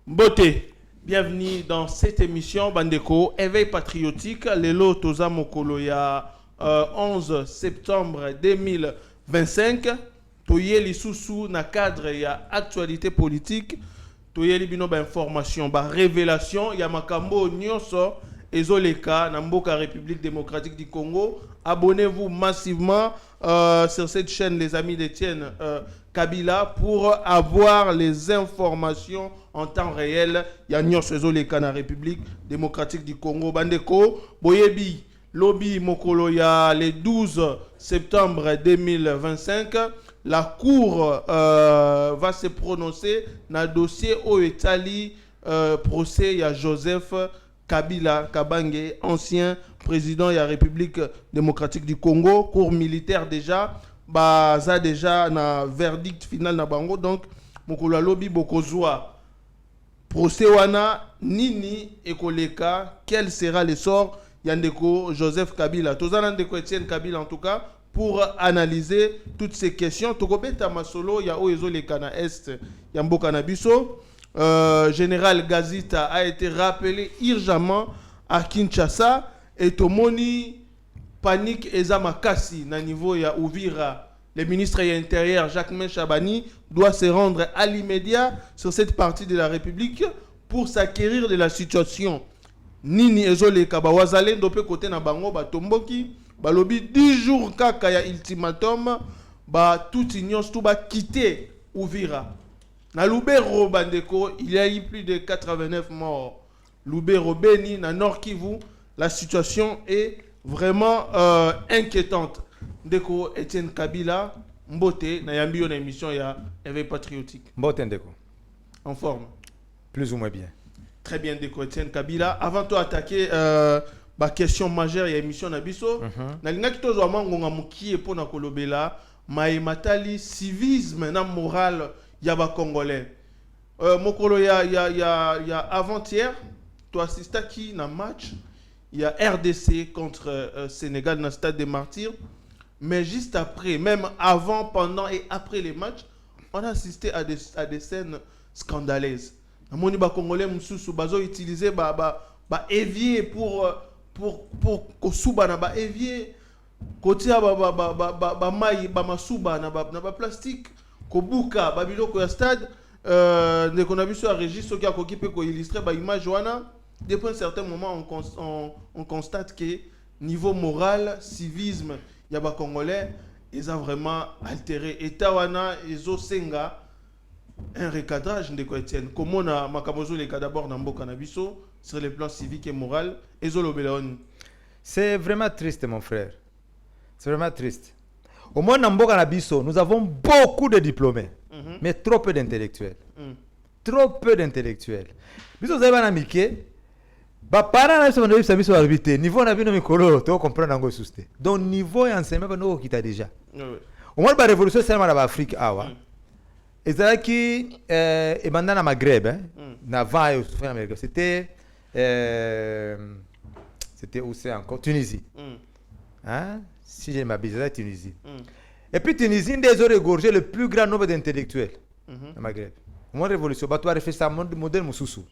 Beauté, bienvenue dans cette émission Bandeko, éveil patriotique, Lelo Toza Mokolo ya 11 septembre 2025. Toyeli Soussou na cadre ya actualité politique, Toyeli bino ba information, ba révélation, ya makambo nyonso ezoleka na mboka République démocratique du Congo. Abonnez-vous massivement sur cette chaîne les amis d'Étienne Kabila pour avoir les informations en temps réel. Ya nyonso ezoleka na République démocratique du Congo. Bandeko, boyebi lobby mokolo ya le 12 septembre 2025. La Cour va se prononcer dans le dossier au Italie procès à Joseph Kabila Kabange, ancien président de la République démocratique du Congo. Cour militaire déjà, ça déjà na verdict final na bango. Donc, mokolo lobby bokozwa procès wana nini ekoleka, quel sera le sort yandeko Joseph Kabila. Tozana ndeko Etienne Kabila en tout cas. Pour analyser toutes ces questions, Tokobeta Masolo, ya Oezo le Kana Est, Yambo Kanabiso. Général Gazita a été rappelé urgemment à Kinshasa et Tomoni panique Ezamakasi na niveau ya Ouvira. Le ministre de l'Intérieur Jacques Chabani doit se rendre à l'immédiat sur cette partie de la République pour s'acquérir de la situation. Nini Ezole Kaba Wazale Ndope côté na bango Batomboki. Balobi 10 jours kaka ya ultimatum tout union tout quitter Ouvira. Na Lubero bandeko, il y a eu plus de 89 morts. Lubero Beni na Nord Kivu, la situation est vraiment inquiétante. Ndeko Etienne Kabila Mbote na yambi na émission ya éveil patriotique. Mbote ndeko. En forme. Plus ou moins bien. Très bien ndeko Etienne Kabila. Avant de attaquer question majeure ya émission na biso na linga kitozo amangonga mukie pona kolobela matali civisme na moral ya ba congolais mokolo ya avant-hier to assistaki na match ya RDC contre Sénégal na stade des Martyrs, mais juste après, même avant, pendant et après les matchs, on a assisté à des scènes scandaleuses. Moni ba congolais mususu bazo utiliser évier pour kosuba na ba évier kotia ba mai ba masuba na ba plastique kobuka ba biloko ya stade ne qu'on a vu sur registre qui a occupé ko illustrer ba image wana. Depuis un certain moment on constate que niveau moral civisme ya ba congolais ils ont vraiment altéré état wana ezo senga un recadrage de Etienne. Comment on a makamozo les cas d'abord dans Mboka na biso sur les plans civiques et moral. C'est vraiment triste, mon frère. C'est vraiment triste. Au moins, dans Mboka na biso, nous avons beaucoup de diplômés, mais trop peu d'intellectuels. Trop peu d'intellectuels. Biso vous avez un amitié. Parents na biso biso arbité. Niveau na bino mikolo, tu comprendre ngo souste. Donc niveau enseignement no kita déjà. Au moins la révolution c'est dans l'Afrique awa. Ezaki ebanda na Maghreb, na va c'était où c'est encore Tunisie. Hein? Si je m'abuse, c'est Tunisie. Et puis Tunisie, ils ont regorgé le plus grand nombre d'intellectuels au Maghreb. Mon révolution, tu as refait ça modèle Moussoussou.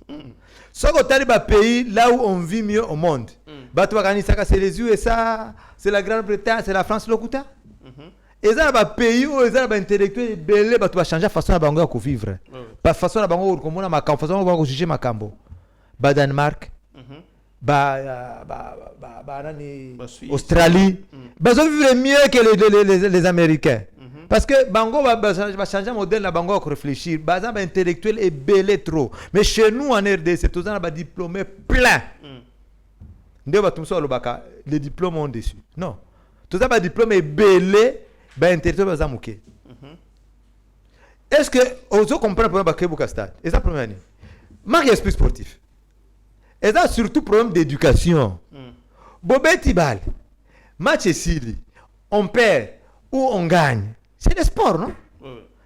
Ce que tu as pays là où on vit mieux au monde. Tu as gagné ça, c'est les USA, c'est la Grande-Bretagne, c'est la France, l'Okuta. Et ça, les pays où ils ont des intellectuels, tu vas changer la façon dont on vit. La façon dont on vit, la façon dont on juge Makambo. Danemark, Australie, ils ont vivre mieux que les Américains. Parce que Bango va changer le modèle, la Bango va réfléchir. Les intellectuels est belé trop. Mais chez nous en RDC, tous les diplômés plein. Les diplômes ont dessus. Non. Tous les diplômés belé, les intellectuels sont mouqués. Est-ce que vous comprenez le problème de Kebuka Stade? C'est ça le premier année. Marque esprit sportif. Et ça, surtout problème d'éducation. Bobé Tibal, match ici, on perd ou on gagne. C'est le sport, non?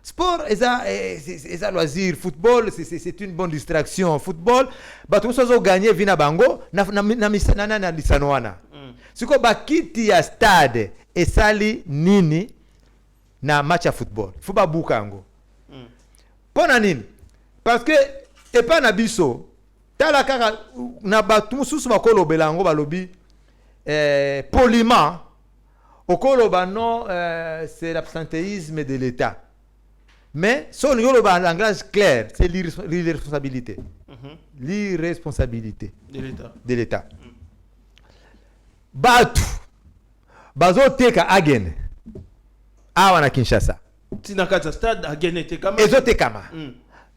Sport, c'est un loisir. Football, c'est une bonne distraction. Football, tout ça, gagner, vina bango, na lisanoana. Si vous bakiti à stade et sali nini na match à football, il faut pas boukango. Pour nini? Parce que et pas na biso tala kaka na batu mususu bakolo belango balobi poliment okoloba non c'est l'absentéisme de l'État mais son yoloba en langage clair c'est l'irresponsabilité l'irresponsabilité de l'État batu bazoteka agene awa na Kinshasa tinakata stade agene tekama ezotekama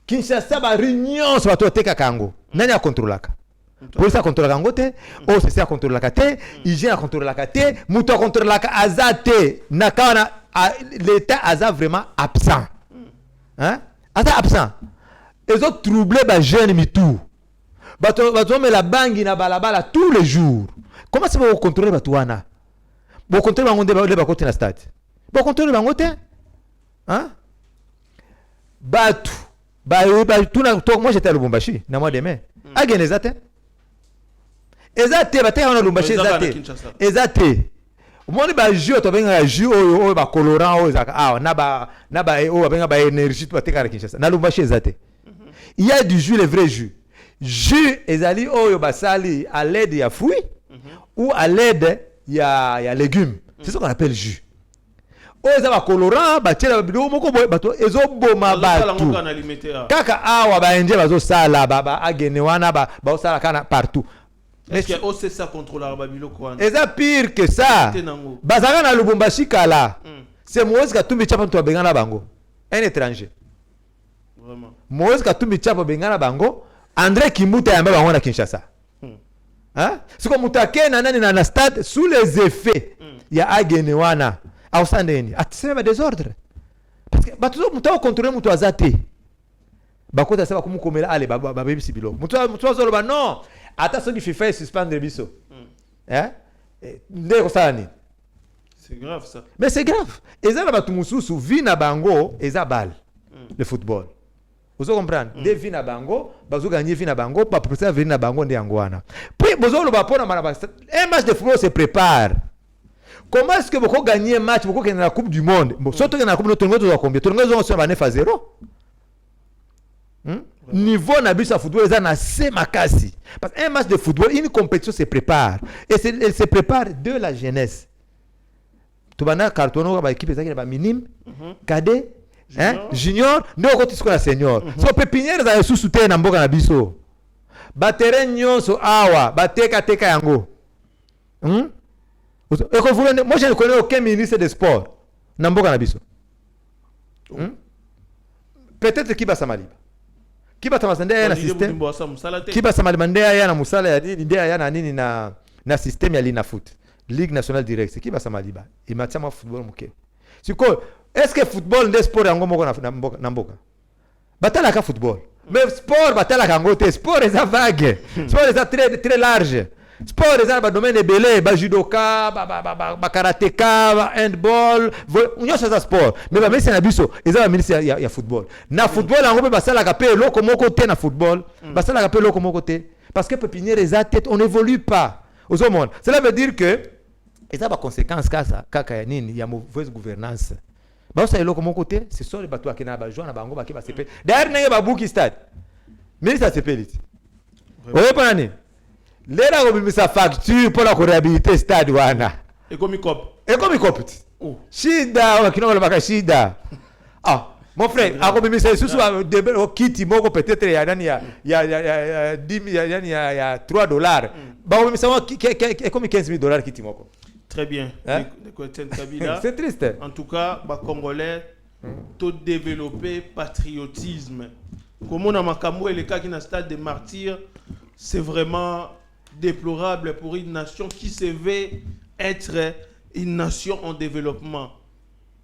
Kinshasa ba réunion so batoteka kango nani akontrolaka police akontrolaka kango te OCC akontrolaka te hygiène akontrolaka te mutu akontrolaka azate nakana l'État aza vraiment absent hein aza absent ezo troubler ba jeune mitu bato me la bangi na balabala tous les jours. Comment c'est pour contrôler Batouana? Pour contrôler les côté na stade. Pour contrôler Bangote? Hein? Batu. Moi j'étais à Lubumbashi, dans le mois de mai. Agen ezate. Ezate, bataille en Lubumbashi, ezate. Ezate. Moi les bajou, tu benga jus o ba colorant o zaka. Ah, na ba o benga ba énergie tu bateka à Kinshasa. Na Lubumbashi ezate. Il y a du jus, le vrai jus. Jus ezali oyo basali à l'aide ya fruits ou à l'aide ya légumes. C'est ce qu'on appelle jus. Oyo za ba colorant ba tiela bido moko boy bato ezoboma batu. Kaka awa ba enje bazo sala ba agene wana ba osala kana partout. Est-ce que c'est ça contrôle babilo quoi? Eza pire que ça. Bazaka na Lubumbashi kala. C'est Moïse Katumbi Tshapa to bengana bango. Un étranger. Vraiment. Moïse Katumbi Tshapa bengana bango. André Kimbuta yamba bango na Kinshasa. Hein? C'est comme mutake na nani na stade sous les effets. Ya agene wana. Ausandeni. Atisema désordre. Parce que batuzo mutao contrôler mutu azate. Bakota saba kumukomela ale baba bebisi biloko. Mutu azoloba non. Ata soki FIFA suspendre biso. Hein? Ndeko sani. C'est grave ça. Mais c'est grave. Eza na batu mususu vi na bango eza balle. Le football. Vous comprenez? Des vi na bango, bazo gagner vi na bango, pas pour ça venir na bango ndi angwana. Puis bozo lo bapona mana un match de football se prépare. Comment est-ce que vous gagnez un match, vous gagnez la Coupe du Monde? Bon, surtout que la Coupe du Monde, vous avez combien? Tout le monde est 9-0. Niveau na sa football, ils ont assez makasi. Parce qu'un match de football, une compétition se prépare. Et elle se prépare de la jeunesse. Tu vas cartonner avec l'équipe qui minime, cadet, junior, nous on continue la senior. So pépinière za sous soutien na mboka na biso. Battere nyonso awa, bateka teka yango. Moi je ne connais aucun ministre des sports na mboka na biso. Peut-être qui va Samaliba. Qui va Tamasande ya na système. Qui va Samaliba ndea ya na musala ya ndea ya na nini na système ya Lina Foot. Ligue nationale directe. Qui va Samaliba. Il m'a tellement football muke. Siko est-ce que football n'est sport yango moko na mboka? Batala ka football. Mais sport batala ka ngote. Sport est vague. Sport est très large. Sport est un domaine belé, judoka, karateka, handball, on ça sport. Mais ba c'est na biso, ezala ministre ya football. Na football on peut basala ka pe loko moko te na football, basala ka pe loko moko te parce que pépinière les tête, on n'évolue pas. Aux monde. Cela veut dire que ça a conséquence kaka nini ya mauvaise gouvernance. Ba ça loko moko te, c'est sur les bateaux qui na ba joie na bango ba ki ba CP. D'ailleurs na ba buki stade. Mais ça CP lit. Ouais pas nani. Lera kobimisa facture pour la réhabiliter stade wana. Ekomi cop. Oh. Shida wakinola baka shida. Ah, mon frère, akobimisa susu de kiti moko peut-être ya nani ya 10 ya $3. Ba kobimisa ekomi $15,000 kiti moko. Très bien. C'est triste. En tout cas, les Congolais ont développé patriotisme. Comme on a makambo et le cas qui na stade de martyrs, c'est vraiment déplorable pour une nation qui se veut être une nation en développement.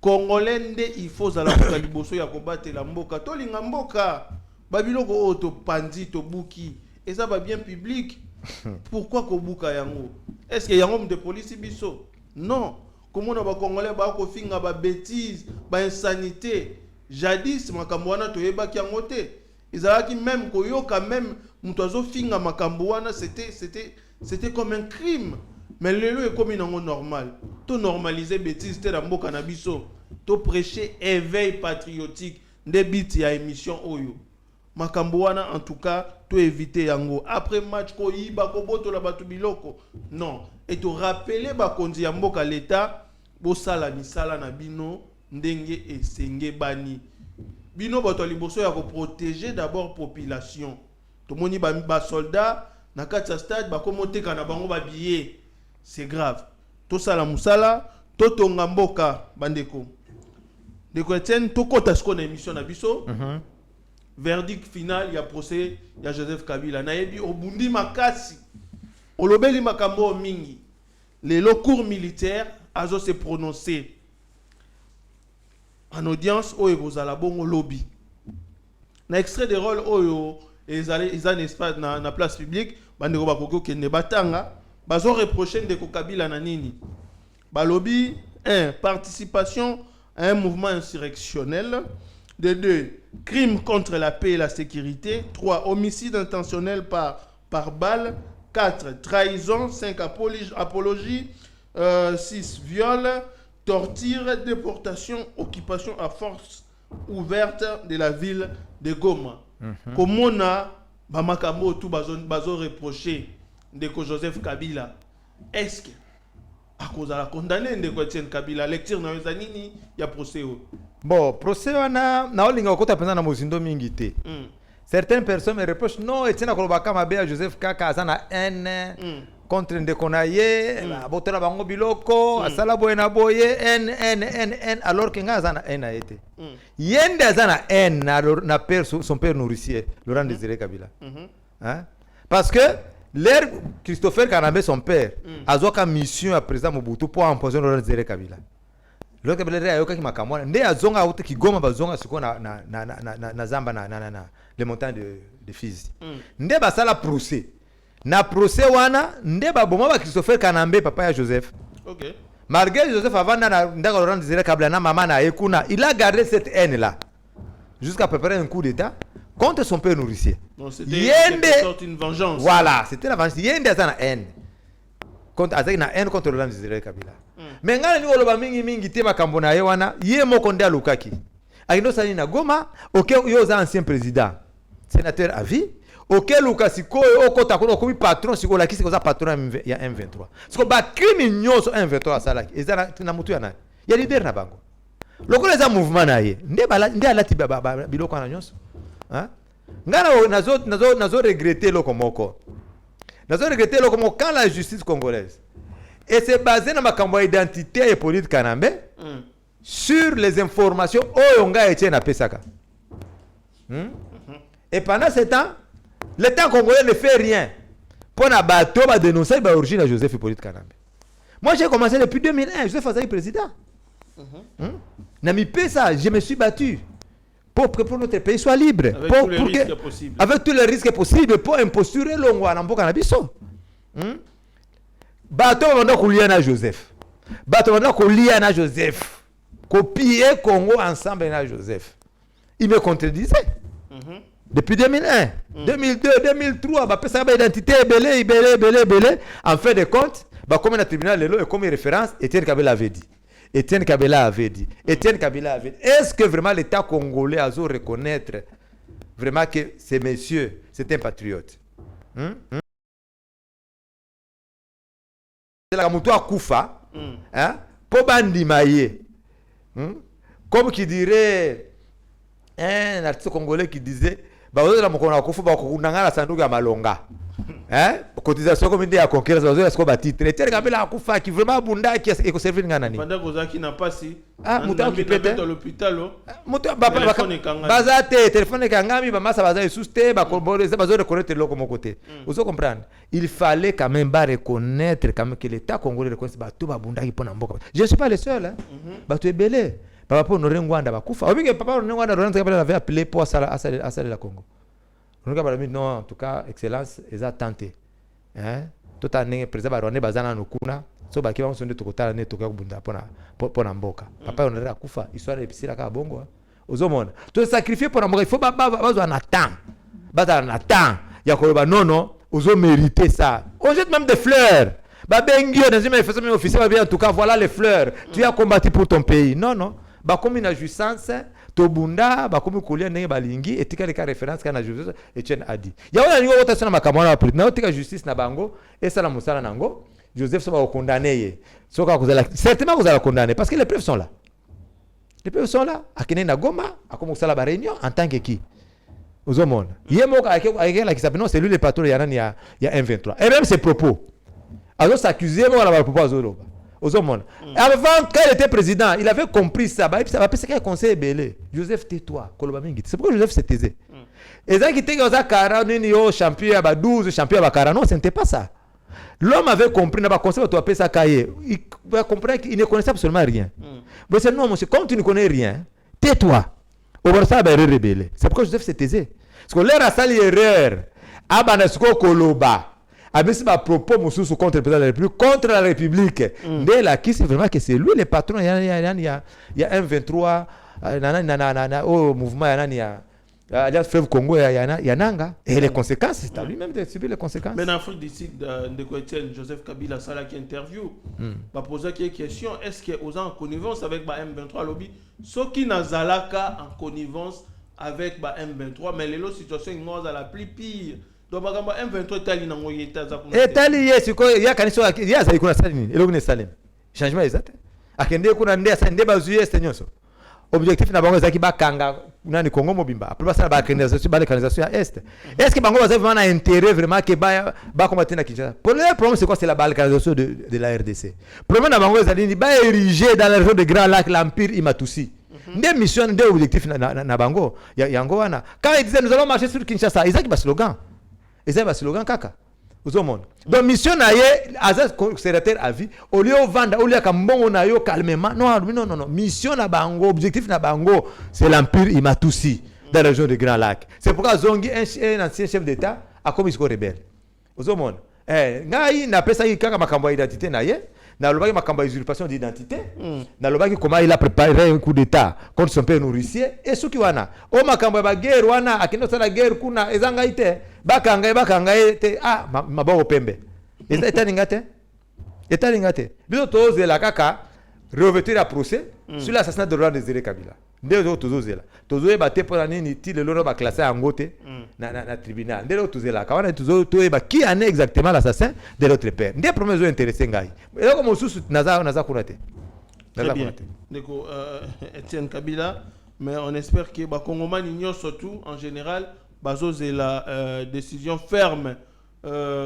Congolais, il faut à la liboso ya combattre la mboka. To linga mboka. Babiloko oto pandi to buki. Et ça va bien public. Pourquoi kobuka yango? Est-ce qu'il y a un homme de police biso? Non. Comment on va Congolais ba ko finga ba bêtises, ba insanité. Jadis makambo wana toyeba ki yangote. Ils même koyoka même mutazo finga makambo wana c'était comme un crime. Mais lelo est comme une normal. To normaliser bêtises te na mboka na biso. To prêcher éveil patriotique. Des bits ya émission oyo. makambo wana en tout cas to éviter yango après match ko yiba ko boto la batu biloko non et to rappeler bakonzi ya mboka l'état bo sala misala na bino ndenge esenge bani bino bato liboso ya ko protéger d'abord population to moni ba soldat na kati ya stade ba komoteka na bango ba billet c'est grave to sala musala to tonga mboka bandeko ndeko Etienne to kota sko na émission na biso verdict final, il y a procès, il y a Joseph Kabila. Naebi obundi makasi. Olobeli makambo mingi. Les cours militaires azo se prononcer en audience au ebozala bongo lobby. Na extrait de rôle oyo ils n'est pas na place publique, bandeko bakoko kende batanga, bazo reprocher ndeko Kabila na nini. Ba lobby 1 participation à un mouvement insurrectionnel. De 2, crimes contre la paix et la sécurité. 3, homicide intentionnel par balle. 4, trahison. 5, apologie. 6, viol. Torture, déportation, occupation à force ouverte de la ville de Goma. Comme on a, Bamakambo, tout bazo reproché de Joseph Kabila. Est-ce que à cause de la condamnée de Etienne Kabila, lecture na yozanini ya procès. Bon, procès wana na olinga okota penza na mozindo mingi te. Certaines personnes me reprochent non Etienne Kolobaka mabe à Joseph Kaka azana haine contre Ndekonaye, botora bango biloko, asala boyena boye n alors que nga azana haine a été. Yende azana haine na père son père nourricier, Laurent Désiré Kabila. Hein? Parce que l'air Christopher Kanambe son père a zoka mission à président Mobutu pour empoisonner Laurent Désiré Kabila. Laurent Kabila ayoka ki makamwana nde azonga auto ki goma bazonga siko na zamba na les montagnes de Fizi. Nde basala procès. Na procès wana nde baboma ba Christopher Kanambe papa ya Joseph. OK. Malgré Joseph avant na ndaka Laurent Désiré Kabila na maman na ekuna, il a gardé cette haine là jusqu'à préparer un coup d'état contre son père nourricier. Donc c'était une vengeance. Voilà, c'était la vengeance. Yende azana haine. Contre azana haine contre Laurent Désiré Kabila. Mais ngana ni oloba mingi te makambo na ye wana, ye moko nde alukaki. Akindo sali na Goma, OK yo za ancien président, sénateur à vie. OK Lukasi ko okota ko komi patron siko la kisi ko za patron ya M23. Siko ba crime nyoso M23 asala. Ezana na mutu yana. Ya leader na bango. Lokola za mouvement na ye. Nde alati biloko na nyoso. Hein? Ngana nazo regretter loko moko. Nazo regretter loko moko quand la justice congolaise et c'est basé na makambo identité et politique Kanambe sur les informations oyonga Etienne apesaka. Et pendant ce temps, l'État congolais ne fait rien pour na bateau ba dénoncer ba origine à Joseph Hippolyte Kanambe. Moi j'ai commencé depuis 2001, Joseph Azali président. Na mi pesa, je me suis battu pour que notre pays soit libre. Avec tous les risques possibles pour imposturer l'ongwa na mboka na biso. Bato banda kolia na Joseph. Bato banda kolia na Joseph. Copier Congo ensemble na Joseph. Il me contredisait. Depuis 2001, 2002, 2003, ba pesa ba identité belé. En fin de compte, ba comme na tribunal lelo et comme référence Etienne Kabila avait dit. Etienne Kabila avait dit. Est-ce que vraiment l'État congolais a dû reconnaître vraiment que ces messieurs, c'est un patriote? C'est la moto à Koufa, hein? Pour bandimailler. Comme qui dirait un artiste congolais qui disait, bah vous avez la mokona Koufa, bah vous n'avez la sanduga malonga. Hein? Cotisation comme dit à conquérir, vous avez ce qu'on va titre. Etienne Kabila Koufa qui vraiment bunda qui est servir nganani. Pendant que Zaki n'a pas si. Ah, muta qui peut être à l'hôpital. Muta bazate téléphone kangami ba masa baza suste ba koboleza bazo reconnaître l'autre comme côté. Vous comprenez? Il fallait quand même reconnaître quand même que l'État congolais reconnaisse ba tout ba bunda qui pona mboka. Je ne suis pas le seul hein. Ba tu es belé. Papa pour Honoré Ngwanda ba kufa. Obi que papa Honoré Ngwanda Laurent Kabila l'avait appelé pour ça la Congo. Honoré Kabila non en tout cas excellence ils a tenté. Hein? Tout année président Rwanda bazana nokuna. So ba kiba msonde tokotala ne toka kubunda pona mboka. Papa Honoré akufa histoire episira ka bongo. Ozomona. Tu sacrifier pour mboka il faut bazo en attend. Baza en attend. Ya koloba non, ozo mériter ça. On jette même des fleurs. Ba bengio dans une manifestation officielle bien en tout cas voilà les fleurs. Tu as combattu pour ton pays. Non. Ba comme une jouissance tobunda bakomi kolia ndenge balingi etika leka référence kana Joseph Etienne Adi ya wana ningo kota sona makambo na politique na tika justice na bango esala musala nango Joseph so ba condamné ye soka kozala certainement kozala condamné parce que les preuves sont là akene na Goma akomo kusala ba réunion en tant que qui ozomona yemo ka la qui s'appelle non c'est lui le patron ya nani ya M23 et même ses propos azo s'accuser mo la propos azoloba ozomona avant quand il était président il avait compris ça ba parce qu'il conseil belé Joseph tais-toi koloba mingi c'est pourquoi Joseph se taisait et ça qui était za 40 nini yo champion ba 12 champion ba 40 non ce n'était pas ça. L'homme avait compris, n'a pas conseillé à appeler ça cahier. Il comprenait qu'il ne connaissait absolument rien. Mais c'est non, monsieur, comme tu ne connais rien, tais-toi. Au revoir, ça va rebelle. C'est pourquoi Joseph s'est taisé. Parce que l'air a sali erreur. Abanesko Koloba. Abisi ba propos mususu contre le président de la République, contre la République. Dès là, qui c'est vraiment que c'est lui le patron. Il y a M23, au mouvement, il y a Alliance Fleuve Congo, il y a Nanga. Et les conséquences, c'est à lui-même de subir les conséquences. Mais en Afrique du Sud, de Etienne Joseph Kabila Sala qui interview, va poser quelques questions. Est-ce qu'il y a aux en connivence avec M23 lobby? Ce qui n'a zalaka en connivence avec M23, mais les autres situations sont la plus pire. Donc, M23 est allé dans le État. Et allé, il y a Kaniso, il y a Zaïkouna Salim, il y a Salem. Changement exact. Akende kuna ndea sa ndeba zuye estenyoso. Objectif na bango zaki ba kanga nani Congo mobimba. Après ça ba canalisation à est. Est-ce que bango va vraiment un intérêt vraiment que ba combattre na Kinshasa? Pour le problème c'est quoi? C'est la balkanisation de la RDC. Le problème na bango zali ba érigé dans la région de Grand Lac l'empire Imatusi. Des missions, des objectifs na bango yango wana. Quand ils disaient nous allons marcher sur Kinshasa, ils ont ba slogan. Ils ont ba slogan kaka. Donc mission na ye azaz secrétaire à vie au lieu vendre au lieu kambongo na yo calmement non mission na bango objectif na bango c'est l'empire Imatusi dans la région de Grand Lac. C'est pourquoi Zongi un ancien chef d'état a commis ce rebelle ozomona ngai na pesa yi kaka makambo ya identité na ye na lobaki makambo ya usurpation d'identité na lobaki comment il a préparé un coup d'état contre son père nourricier et suki wana o makambo ya guerre wana akino sala guerre kuna ezanga ite bakanga te maboko pembe eta lingate biso tozela kaka revêtir à procès sur l'assassinat de Laurent Désiré Kabila ndelo tozozela tozoyeba te pona nini ti lelo no ba classé yango te na tribunal ndelo tozela kawana tozoyeba qui en est exactement l'assassin de notre père ndé premier zo intéressé ngai eloko mosusu naza kuna te D'accord, Etienne Kabila, mais on espère que Congomani ignore surtout en général bazoze la décision ferme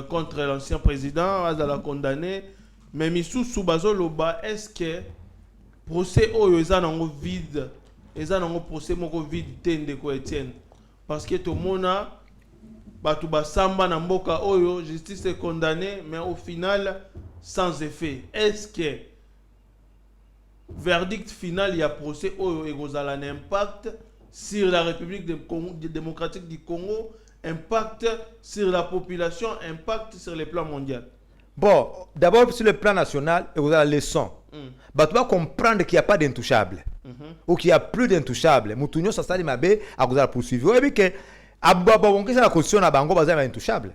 contre l'ancien président, à la condamner, mais Missou Bazoloba, est-ce que procès oyo eza nango vide, eza nango procès moko vide tende ko Etienne, parce que tout mona batu basamba na mboka oyo justice est condamnée, mais au final sans effet. Est-ce que verdict final il y a procès oyo egozala un impact sur la République démocratique du Congo, impact sur la population, impact sur le plan mondial? Bon, d'abord sur le plan national, vous avez la leçon. Tu dois comprendre qu'il n'y a pas d'intouchable. Ou qu'il n'y a plus d'intouchable. Moutounio Sassali Mabe a vous poursuivi. Vous voyez que la constitution na bango baza intouchable.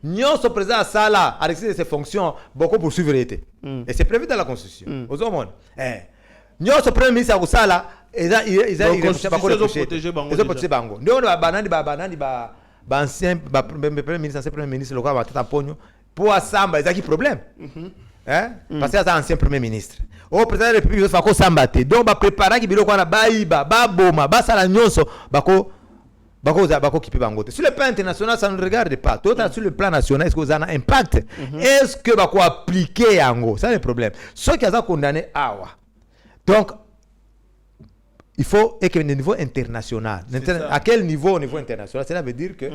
Nyon se présente à Sala, à l'exercice de ses fonctions, beaucoup poursuivre été. Et c'est prévu dans la constitution. Aux hommes. Nyon se premier ministre à Sala, ils ont protégé bango. Nous on a banani ancien premier ministre, ancien premier ministre, le roi va tout en pognon. Pour Samba, il y a un problème. Parce que c'est un ancien premier ministre. Au président de la République, il faut que Samba te. Donc, il prépare qu'il y ait un baïba, baboma, basala nyonso, bako kipi bangote. Sur le plan international, ça ne regarde pas. Tout sur le plan national, est-ce que ça a un impact? Est-ce que bako appliquer yango? C'est le problème. Ceux qui ont condamné awa. Donc, il faut que au niveau international. À quel niveau au niveau international? Cela veut dire que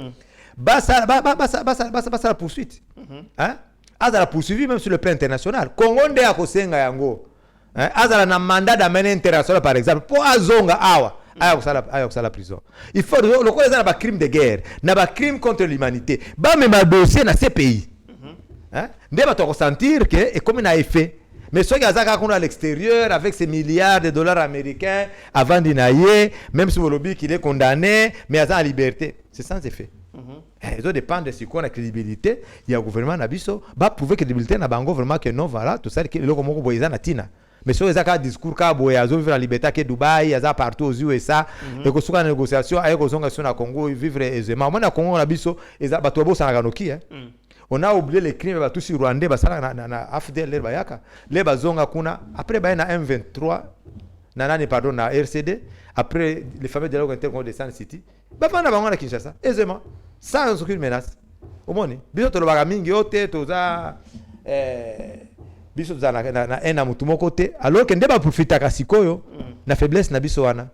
basa la poursuite. Azala poursuivi même sur le plan international. Congo nde akosenga yango. Azala na mandat d'amener international par exemple pour azonga awa. Aya la prison. Il faut le quoi na ba crime de guerre, na ba crime contre l'humanité. Ba même dossier na ces pays. Nde ba to ressentir que et comme na effet. Mais ceux qui ont à l'extérieur avec ces milliards de dollars américains avant d'inailler, même si le lobby qu'il est condamné, mais à en liberté, c'est sans effet. Ils ont dépend de ce qu'on a la crédibilité. Il y a un gouvernement Nabiso, va prouver que la crédibilité n'a pas un gouvernement que non, voilà, tout ça, que le gouvernement Boïza Natina. mais sur les accords discours ka boya zo vivre en liberté que Dubaï aza partout aux USA et que soka négociation avec kozonga sur na Congo vivre aisément moi na Congo na biso eza bato bo sana kanoki on a oublié les crimes ba tous rwandais ba sala na AFDL les bayaka les bazonga kuna après ba na M23 nani pardon na RCD après les fameux dialogues intercontinentaux de Sun City ba fana bango na Kinshasa aisément sans aucune menace au monde biso to lobaka mingi ote toza biso za na ena mutu moko te alors que ndeba profita ka sikoyo na faiblesse na biso wana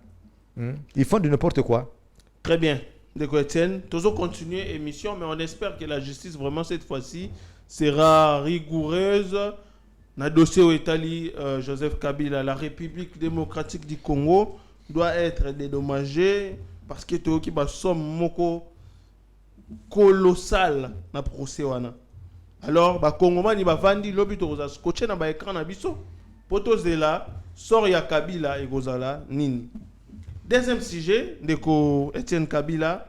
ils font de n'importe quoi. Très bien. Ndeko Etienne, toujours continuer émission mais on espère que la justice vraiment cette fois-ci sera rigoureuse. Na dossier au Italie Joseph Kabila, la République démocratique du Congo doit être dédommagée parce que to ki ba somme moko colossal na procès wana. Alors ba Congomani ba vandi lobi to za scotché na ba écran na biso poto zela sort ya Kabila et gozala nini. Deuxième sujet ndeko Etienne Kabila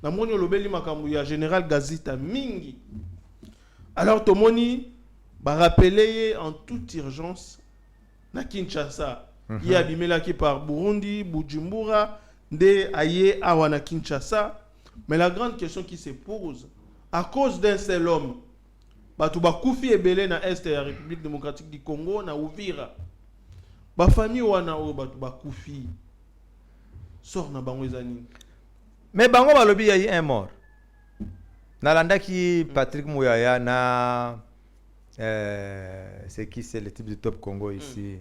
na moni lobeli makambu ya général Gazita mingi. Alors tomoni ba rappeler en toute urgence na Kinshasa. Il a abimela ki par Burundi, Bujumbura, nde aye awa na Kinshasa. Mais la grande question qui se pose, à cause d'un seul homme, batu bakufi ebele na est ya République démocratique du Congo na Uvira. Ba famille wana o batu bakufi. Sort na bango ezani. Mais bango balobi ya un mort. Nalanda ki Patrick Mouyaya na c'est qui c'est le type de top Congo ici.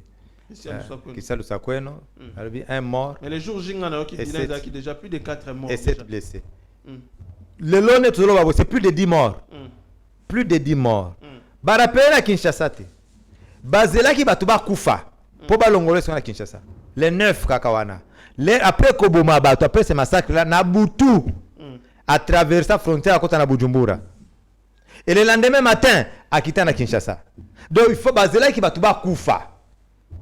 Kissa Lusakweno. Balobi un mort. Mais les jours jinga na qui dit qui déjà plus de 4 morts. Et 7 blessés. Le long est toujours c'est plus de 10 morts. Plus de 10 morts. Ba rappelé na Kinshasa te. Bazela ki batu ba kufa. Po ba longolo sur na Kinshasa. Les 9 kakawana. Après Koboma batu après ce massacre là na Butu a traversé la frontière à côté na Bujumbura. Et le lendemain matin a quitté na Kinshasa. Donc il faut bazela ki batu ba kufa.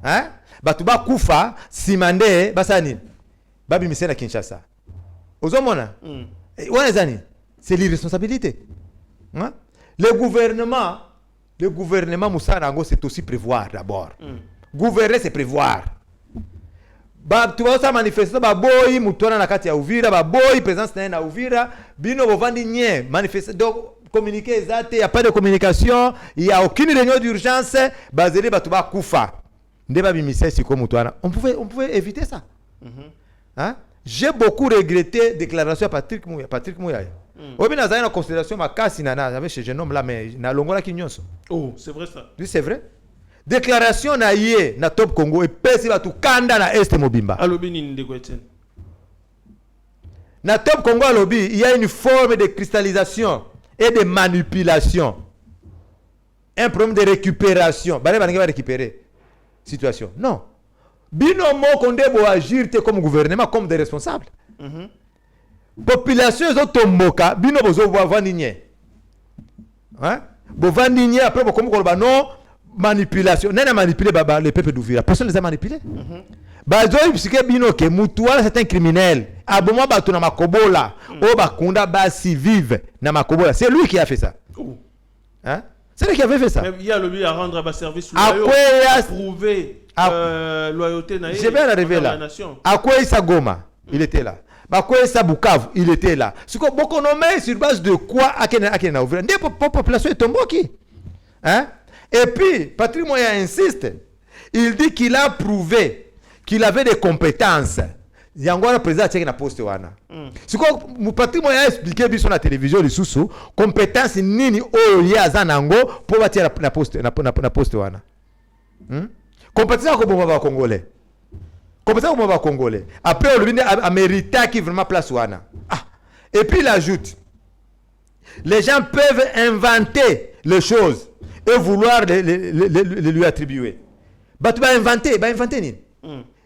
Hein? Batu ba kufa simande basani. Babi mise na Kinshasa. Ozomona? C'est l'irresponsabilité. Hein? Le gouvernement Moussa Nango, c'est aussi prévoir d'abord. Gouverner, c'est prévoir. Tu vas aussi manifester, boy, Moutona na kati ya Uvira, boy, présence na Uvira, bino bovandi nye, manifester. Donc, communiquer exact, il n'y a pas de communication, il n'y a aucune réunion d'urgence, basé batu ba kufa. Ndeba bimise siko Moutona. On pouvait éviter ça. Hein? J'ai beaucoup regretté la déclaration à Patrick Mouyaya. Oui, mais dans une considération, ma casse, avec ce jeune homme là, mais na longola kinyonso. Oh, c'est vrai ça. Oui, c'est vrai. Déclaration na yé na top Congo et pesi ba tu kanda na est mobimba. Alobi ni ndeko Etienne. Na top Congo alobi, il y a une forme de cristallisation et de manipulation. Un problème de récupération. Bale banenge va récupérer situation. Non. Bino mo konde bo agir comme gouvernement comme des responsables. Population zo tomboka bino bozo vandi nye. Hein? Bo vandi nye après bo comme ko ba non manipulation. Nena manipuler baba le peuple d'Uvira. Personne les a manipulés. Bazo ibisike bino ke mutuala c'est un criminel. Aboma batu na makobola. O bakunda basi vive na makobola. C'est lui qui a fait ça. Hein? C'est lui qui avait fait ça. Mais il y a le lui à rendre à service loyaux. Prouver loyauté na. Je vais arriver là. À quoi ça Goma? Il était là. À quoi ça Bukavu? Il était là. Ce que beaucoup nommé sur base de quoi Akena ouvert. Des populations est tombée. Hein? Et puis Patrick Moya insiste. Il dit qu'il a prouvé qu'il avait des compétences. Il y a encore un président qui a posté wana. Ce que Patrick Moya a expliqué sur la télévision les sous compétences nini o ya zanango pour bâtir la poste wana. Compétence ko bomba congolais. Compétence ko bomba congolais. Après on lui a mérité qui vraiment place wana. Et puis il ajoute les gens peuvent inventer les choses et vouloir les lui attribuer. Ba tu vas inventer ni.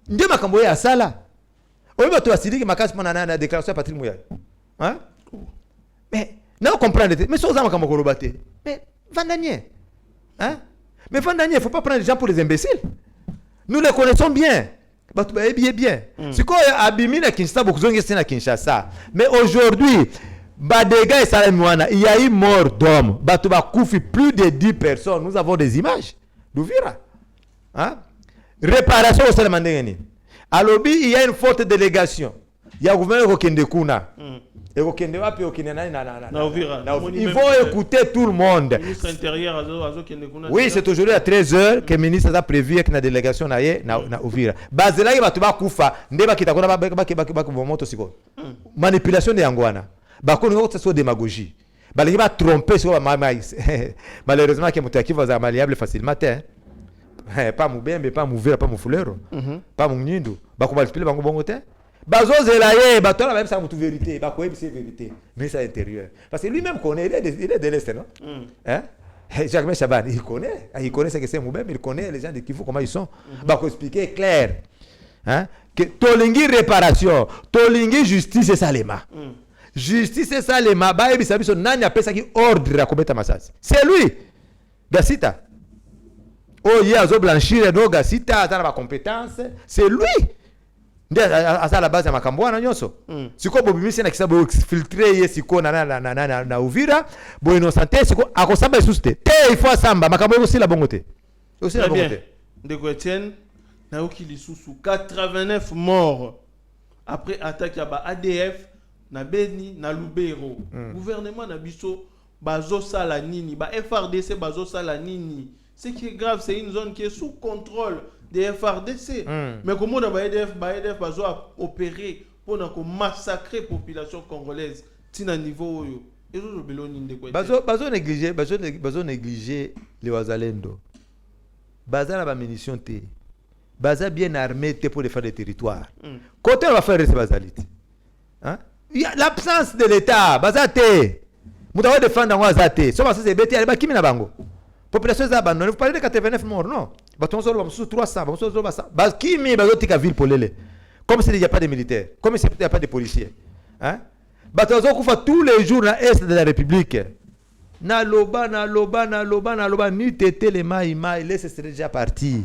Ndio makambo ya sala. Oyo tu asidiki makasi mona na déclaration Patrick Mouyaya. Hein? Mais non comprendre mais ça za makambo ko robate. Mais vandanier. Hein? Mais vandanier, il faut pas prendre les gens pour des imbéciles. Nous les connaissons bien. Batu ba bien. C'est quoi abimi na Kinshasa beaucoup zongi na Kinshasa. Mais aujourd'hui Badega et Salamouana, il y a eu mort d'homme. Batu ba koufi plus de 10 personnes. Nous avons des images d'Uvira. Hein? réparation au Salama ndenge. À lobby, il y a une forte délégation. Il y a le gouvernement qui est kuna. Et il vont écouter tout le monde. Ministre intérieur, oui, c'est aujourd'hui à 13h que le ministre a prévu que la délégation na Uvira. Bazela ki batu ba kufa, ndeba kitakona ba moto siko. Manipulation de Angwana. Ba ko ngo tso démagogie. Ba li ba tromper sur malheureusement que mutaki va malléable facilement pas Moubembe, pas Mouvira, pas Moufulero, pas Mounindo. Ba ko ba expliquer bango bongo te. Bazo Zelaye, Batola même ça toute vérité, Bakoye c'est vérité, mais c'est intérieur. Parce que lui-même connaît, il est de l'Est, non? Hein? Jacques Chaban, il connaît ce que c'est Moubem, il connaît les gens de Kivu, comment ils sont. Bako expliquer clair. Hein? Que Tolingi réparation, Tolingi justice et salema. Justice et salema, ba ebi sabiso nani appelle ça qui ordre à commettre massage. C'est lui. Gasita. Oh, il y a zo blanchir no Gasita, a la compétence, c'est lui. À la base ya makambo na nyonso siko bobimisi na kisabu filtrer ye siko na Uvira bo innocente siko akosamba isuste te il faut samba makambo aussi la bongote aussi la bongote de Etienne na okili susu 89 morts après attaque ya ba ADF na Beni na Lubero gouvernement na biso bazo sala nini ba FRDC bazo sala nini. Ce qui est grave, c'est une zone qui est sous contrôle des FRDC. Mais comment on va opérer pour massacrer la population congolaise à niveau bazo négliger les Wazalendo. Baza na ba munitions té. Baza bien armé pour défendre le territoire. Côté on va faire ces bazalites. Hein? Il y a l'absence de l'État, baza té. Mutawa défendre ngwa za té. So basa c'est beti ali ba kimi na bango. Population est abandonnée. Vous parlez de 89 morts, non? Sous 300, qui met la ville pour l'élé? Comme s'il n'y a pas de militaires, comme s'il n'y a pas de policiers. Hein? Tous les jours dans l'Est de la République. Na loba, ni tete les maï, laisse c'est déjà parti.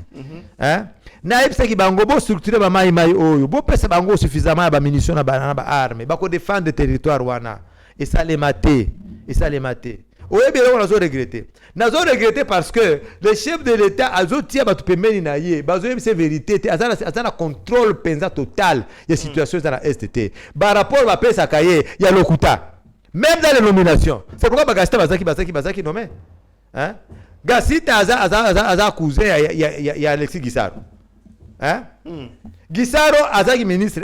Hein? Na epsa ki bango bo structurer ba maï oyo. Bo pesa bango suffisamment ba munitions na ba armes. Ba ko défendre le territoire wana. Et ça les mater. Oui, bien, on a regretté. On a regretté parce que le chef de l'État a dit que c'est vérité. Il y a un contrôle total des situations dans la STT. Par rapport à la il y a le Kuta. Même dans les nominations. C'est pourquoi Gasita Bazaki nommé. Gasita a cousin, il y a Alexis Guissaro. Guissaro a ministre.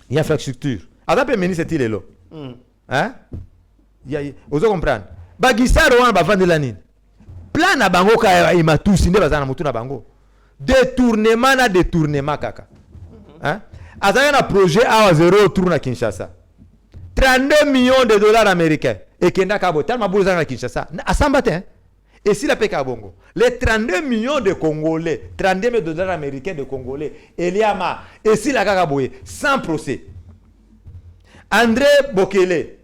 Il y a infrastructure. Il y a ministre Tilelo. Vous comprenez? Bagisaro wana bavande la nini? Plan na bango ka imatusi nde bazana mutu na bango. Détournement kaka. Hein? Azaya na projet awa zéro tour na Kinshasa. 32 millions de dollars américains. Et kenda kabo tellement boza na Kinshasa. Asambate hein? Et si la peka bongo. Les 32 millions de Congolais, 32 millions de dollars américains de Congolais, Eliama et si la kakaboye sans procès. André Bokele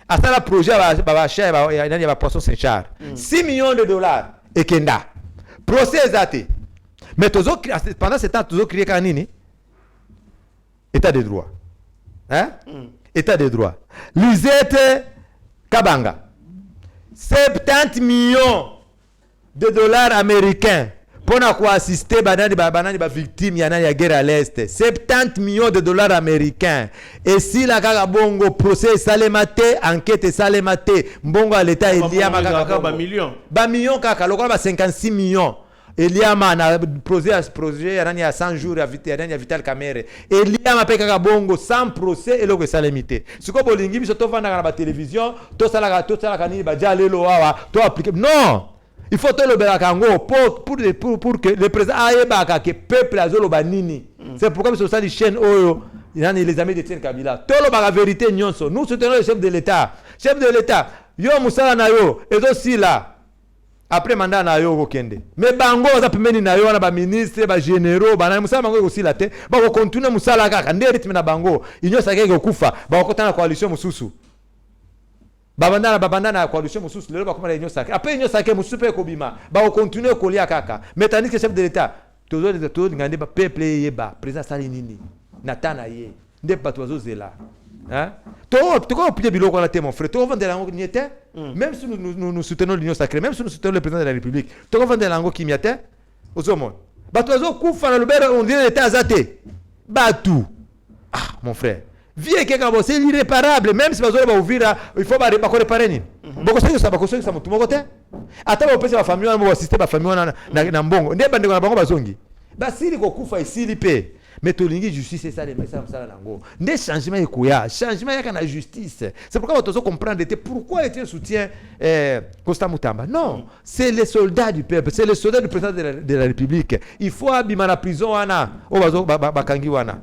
à ça, le projet il y a poisson Saint-Charles. 6 millions de dollars. Et Kenda. Procès exact. Mais pendant ce temps, tu as créé Kanini. État de droit. Hein? État de droit. Lisette Kabanga. 70 millions de dollars américains. Pour assister les victimes de la guerre à l'Est. 70 millions de dollars américains. Et si la Bongo procès salemate, enquête salemate, Mbongo à l'État, il y a un million. Million kaka, le 56 millions. Il y a un projet, il y a 100 jours, il y a Vital Kamere. Il y a un peka Bongo sans procès et le salemite. Ce que Bolingi, il y a la télévision, tout ça, non! Il faut que le Belakango pour que le président aïe que peuple azolo banini. C'est pourquoi sur ça les chaînes oyo, il y a les amis de Tiens Kabila. Tout la vérité nyonso. Nous soutenons le chef de l'État. Chef de l'État, yo musala na yo et aussi là. Après mandat na yo kende. Mais bango za pemeni na yo na ba ministre, ba généraux, ba na musala bango aussi la te. Ba ko continue musala kaka ndé rythme na bango. Inyo sakeke kufa. Ba ko tana coalition mususu. Babanda na coalition mususu lelo bakoma réunion sacrée après réunion sacrée mususu pe kobima ba continuer kolia kaka mais tandis que chef de l'état todo ngande ba peuple yeba président sali nini natana ye nde patwazo zela hein to ko pide biloko na te mon frère to vendre lango ni était même si nous soutenons l'union sacrée même si nous soutenons le président de la République to ko vendre lango qui miate ozomon bato bazokufa na lubero on dirait l'état azate batu. Ah mon frère, vie keka bo c'est irréparable, même si bazo ba Uvira il faut ba réparer nini. Bokosengisa mutu moko te ata bopesa bafamille wana boassiste bafamille wana na mbongo nde bandeko na bango bazongi basili kokufa isili pe mais tolingi justice esala mosala nango nde changement ekoya changement yaka na justice. C'est pourquoi bato comprendre pourquoi était soutien Constant Mutamba. Non, c'est les soldats du peuple, c'est les soldats du président de la République. Il faut abima na prison wana o bazo bakangi wana.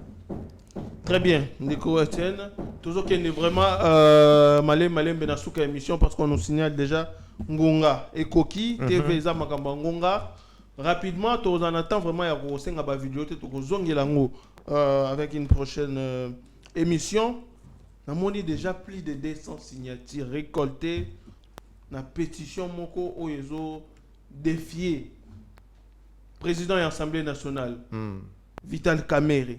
Très bien, Nico Etienne. Toujours qu'il est vraiment malem benasuka émission parce qu'on nous signale déjà Ngonga et Koki TV za makamba Ngonga. Rapidement, tu en attends vraiment ya ko senga ba vidéo te ko zongela ngo avec une prochaine émission. On a déjà plus de 200 signatures récoltées na pétition moko oyezo défier président de l'Assemblée nationale Vital Kamerhe.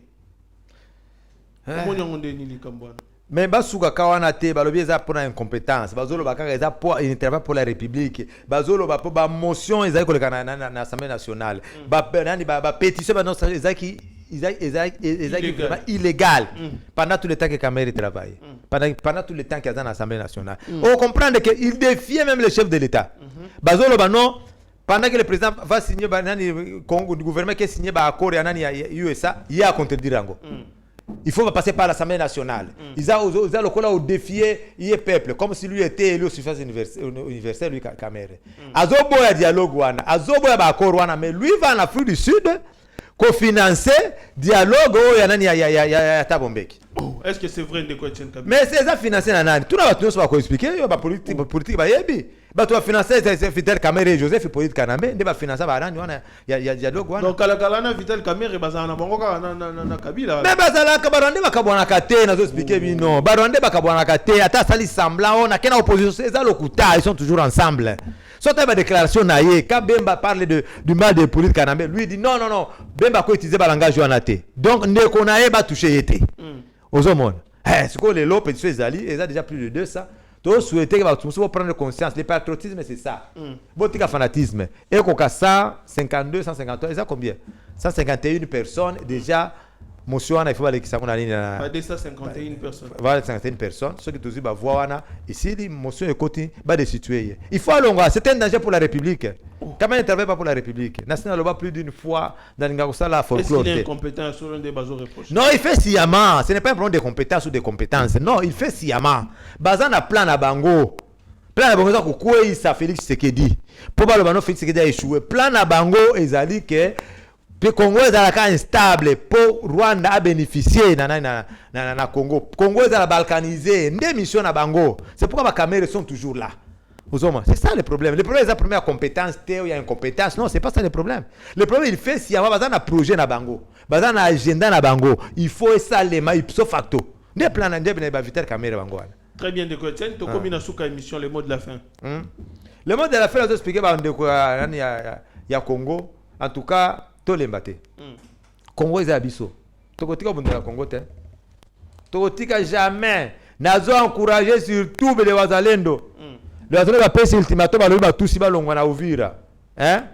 Mais basuka kawana te balobi eza pour incompétence bazolo bakanga eza pour il n'intervient pour la République bazolo ba pour ba motion eza ko na Assemblée nationale ba nani ba pétition ba non eza qui vraiment illégal pendant tout le temps que Kamerhe travaille pendant tout le temps qu'il est dans l'Assemblée nationale. On comprend que il défiait même le chef de l'État bazolo ba non pendant que le président va signer ba nani Congo du gouvernement qui signe ba accord ya nani ya USA il y a contredire yango. Il faut passer par l'Assemblée nationale. Ils ont le coup défier le peuple, comme si lui était élu au suffrage universel, lui, Kamerhe. Azobo ya dialogue wana, azobo ya accord wana, mais lui va en Afrique du Sud, co-financer dialogue ya Tabombeki. Est-ce que c'est vrai de quoi Etienne Kabila? Mais c'est ça financer na nani? Tout na batu so ba ko expliquer, yo ba politique ba yebi. Ba to financer Vital Kamerhe et Joseph Hippolyte Kanambe, nde ba financer ba nani wana ya dialogue wana. Donc kala na Vital Kamerhe bazana na bango na Kabila. Mais bazala ka barande bakabwana kate na zo expliquer bino. Barande bakabwana kate ata sali semblant on a kena opposition eza lokuta, ils sont toujours ensemble. Soit ma déclaration naïe, quand Bemba parle du mal de Hippolyte Kanambe, lui dit non Bemba ko utiliser ba langage wana te. Donc ne konaye ba toucher été. Aux hommes. Ce que les lots pétitions ezali, ils ont déjà plus de 200. Tu souhaites que vous prendre conscience. Le patriotisme, c'est ça. Botika fanatisme. Et qu'on a 152, 153, ils ont combien? 151 personnes déjà. Motion, il faut aller qui ça qu'on a ligne. 251 personnes. Voilà, 51 personnes. Ceux qui te disent, voilà, ici, les motions est côté, bah de situer. Il faut aller, c'est un danger pour la République. Comment il n'intervient pas pour la République? National le voit plus d'une fois dans l'Ingaroussa folklore. Est-ce qu'il est incompétent sur l'un des bases reproches? Non, il fait sciemment. Ce n'est pas un problème de compétence ou de compétences. Non, il fait sciemment. Bazan a plan à Bango. Plan à Bango, c'est quoi ça Félix Tshisekedi. Probablement, Félix Tshisekedi a échoué. Plan à Bango, ils ont dit que le Congo est instable. Pour Rwanda a bénéficié na Congo. Congo est balkanisé. Des missions à Bango. C'est pourquoi les caméras sont toujours là. C'est ça le problème. Le problème, c'est la première compétence. Il y a une compétence. Non, c'est pas ça le problème. Le problème, il fait s'il y a un projet na Bango, un agenda na Bango, il faut ça les mains ipso facto. Des plans de Vital Kamerhe Bango. Très bien, Ndeko Etienne. Tu as combien de émission le mot de la fin? Le mot de la fin, je vais expliquer il y a Congo. En tout cas, tout l'embâté. Congo est abisso. Tu as dit que Congo te. Tu as dit que jamais. Nazo encouragé surtout les Wazalendo. Le Wazalendo va passer ultimatum à tous si balongwa na Uvira. Hein?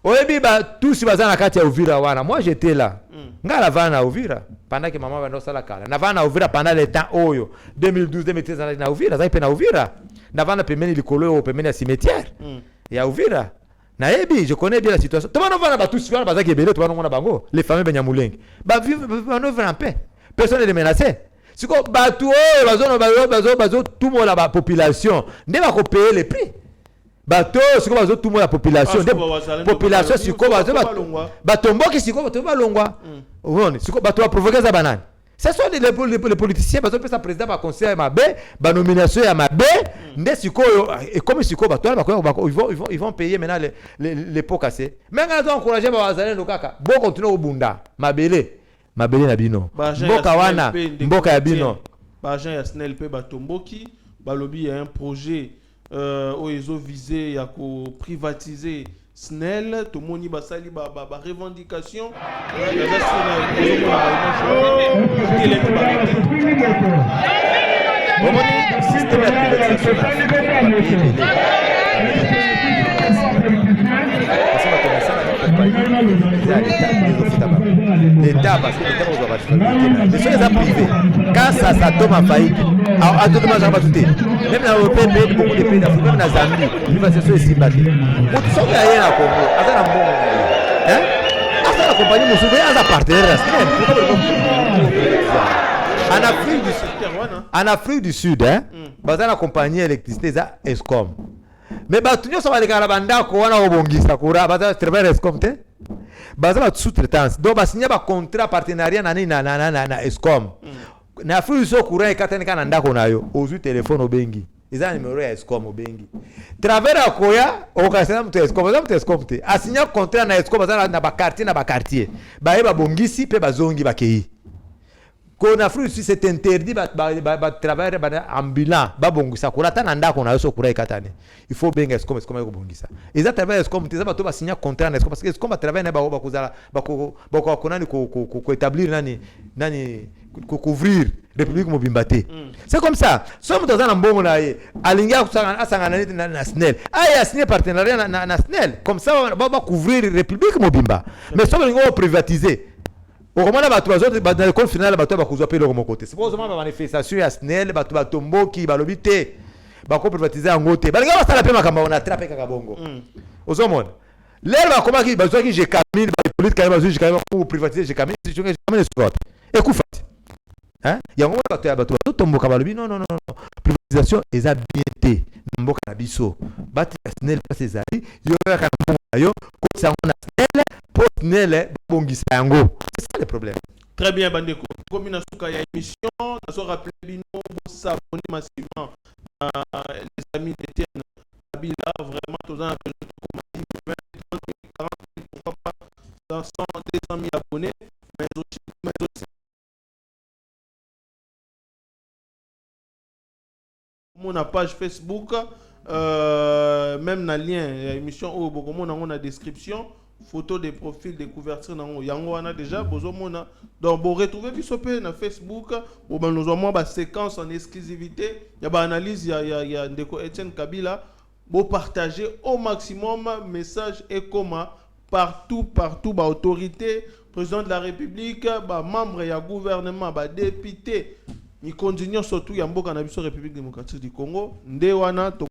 Oyebi ba tous bazana kati ya Uvira wana. Moi j'étais là. Ngala vana na Uvira pendant que maman va sala kala. Na vana na Uvira pendant le temps oyo 2012 2013 na Uvira, za pe na Uvira. Na vana pembeni likolo pembeni ya cimetière. Ya Uvira. Na yebi, je connais bien la situation. Tout le monde va na tous vana bazaki ebele to bana bango. Les familles Benyamulenge. Ba vivre en paix. Personne n'est menacé. Si quoi bateau bazo tout le monde la population ne va pas payer les prix. Bateau si quoi bazo tout le monde la population population si quoi bateau mboki si quoi bateau balongwa. On si quoi bateau a provoqué ça banane. Ce sont les politiciens bazo peut ça président ba conseil mabe ba nomination ya mabe nde si quoi et comme si quoi bateau ils vont payer maintenant les pots cassés. Mais quand on encourager ba wazalendo kaka bon continuer au bunda mabele na bino mboka wana mboka ya bino Bajan ya SNELP batomboki balobi ya un projet oyezo visé ya ko privatiser SNEL tomoni basali ba revendication ya parce que les temps va mais c'est ça privé. Quand ça tombe en faillite, à tout moment, ça va tout. Même dans le pays, beaucoup de pays d'Afrique, même dans Zambie, il va se faire ici battre. Pour tout ça, il y a rien à Congo. À bon hein? À la compagnie, nous souvenions à partenaire. En Afrique du Sud, hein, la compagnie électricité, c'est Escom. Mais batunyo ça va les garabanda ko wana obongisa kura baza travailler Escom te baza ba sous-traitance donc ba signer ba contrat partenariat na Escom na Afrique du Sud courant ekatani kana ndako nayo ozu téléphone obengi eza numéro ya Escom obengi travers akoya okasema mtu Escom te asigner contrat na Escom baza na ba quartier ba eba bongisi pe bazongi bakei. Qu'on a fait c'est interdit de travailler ambulant babongisa kurata nanda qu'on a so kurai katane il faut bien Escom ko bongisa ils a travaillé Escom teza bato ba signer contrat na Escom parce que Escom va travailler na ba kozala ba ko nani ko établir nani ko couvrir République Mobimbate c'est comme ça somme dans un mbongo na ye alinga asangana na SNEL a signé partenariat na SNEL comme ça va couvrir République Mobimba mais somme ngo privatiser. Au moment là, dans l'école finale, il va vous appeler de côté. C'est pour ça que la manifestation est SNEL, il va tomber, il va l'obiter, il va privatiser en côté. Il va la paix, on a attrapé Kakabongo. Aux hommes, là, il va comment il va dire j'ai Camille, il va pour privatiser, j'ai Camille, c'est jamais le sport. Écoute, hein? Il y a un moment où il va tomber Kakabalobi, non, privatisation, ils ont bien été. Mboka na biso, bati SNEL, pas ses amis, il y aura un bon comme ça on a SNEL, pour SNEL, bongisa yango. C'est ça le problème. Très bien, Bandeko. Comme une émission, nous avons rappelé Bino, vous s'abonner massivement à les amis d'Étienne Kabila, vraiment, tous en appel de 20, 30, 40, pourquoi pas, 100, 200 000 abonnés, mais aussi mon page Facebook, même dans le lien, l'émission où on a description, photo des profils, des couvertures, yango on a déjà besoin donc vous retrouvez bisopé na Facebook ou ben nous avons une séquence en exclusivité, il y a une analyse, il y a Ndeko Etienne Kabila, pour partager au maximum message et comment partout ba autorité, président de la République, ba membre ya gouvernement, ba député, ni continuons surtout ya mboka na biso République démocratique du Congo, nde wana to